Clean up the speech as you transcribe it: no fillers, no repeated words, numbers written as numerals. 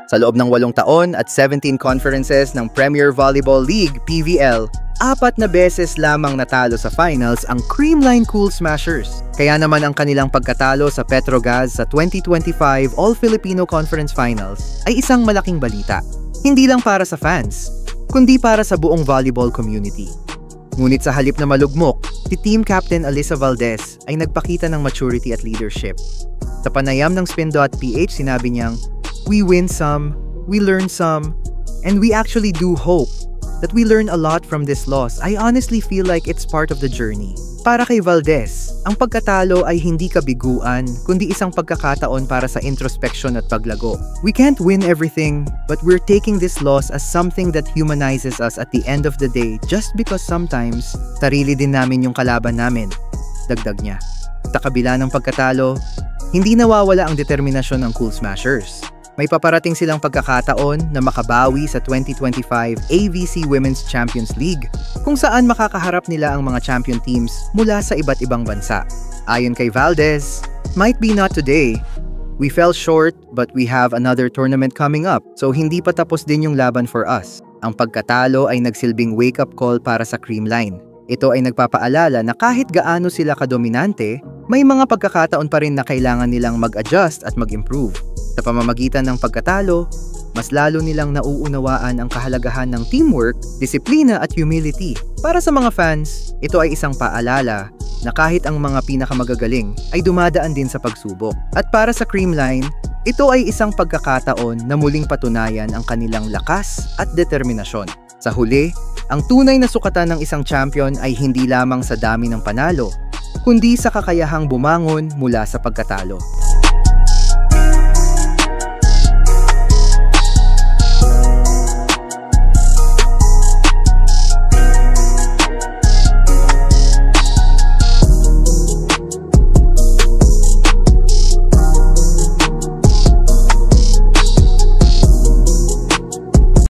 Sa loob ng 8 taon at 17 conferences ng Premier Volleyball League (PVL), 4 na beses lamang natalo sa finals ang Creamline Cool Smashers. Kaya naman ang kanilang pagkatalo sa Petrogas sa 2025 All-Filipino Conference Finals ay isang malaking balita. Hindi lang para sa fans, kundi para sa buong volleyball community. Ngunit sa halip na malugmok, si Team Captain Alyssa Valdez ay nagpakita ng maturity at leadership. Sa panayam ng Spin.ph, sinabi niyang, "We win some, we learn some, and we actually do hope that we learn a lot from this loss. I honestly feel like it's part of the journey." Para kay Valdez, ang pagkatalo ay hindi kabiguan, kundi isang pagkakataon para sa introspection at paglago. We can't win everything, but we're taking this loss as something that humanizes us at the end of the day just because sometimes, sarili din namin yung kalaban namin. Dagdag niya. Sa kabila ng pagkatalo, hindi nawawala ang determinasyon ng Cool Smashers. May paparating silang pagkakataon na makabawi sa 2025 AVC Women's Champions League, kung saan makakaharap nila ang mga champion teams mula sa iba't ibang bansa. Ayon kay Valdez, "Might be not today. We fell short but we have another tournament coming up, so hindi pa tapos din yung laban for us." Ang pagkatalo ay nagsilbing wake-up call para sa Creamline. Ito ay nagpapaalala na kahit gaano sila kadominante, may mga pagkakataon pa rin na kailangan nilang mag-adjust at mag-improve. Sa pamamagitan ng pagkatalo, mas lalo nilang nauunawaan ang kahalagahan ng teamwork, disiplina at humility. Para sa mga fans, ito ay isang paalala na kahit ang mga pinakamagagaling ay dumadaan din sa pagsubok. At para sa Creamline, ito ay isang pagkakataon na muling patunayan ang kanilang lakas at determinasyon. Sa huli, ang tunay na sukatan ng isang champion ay hindi lamang sa dami ng panalo, kundi sa kakayahang bumangon mula sa pagkatalo.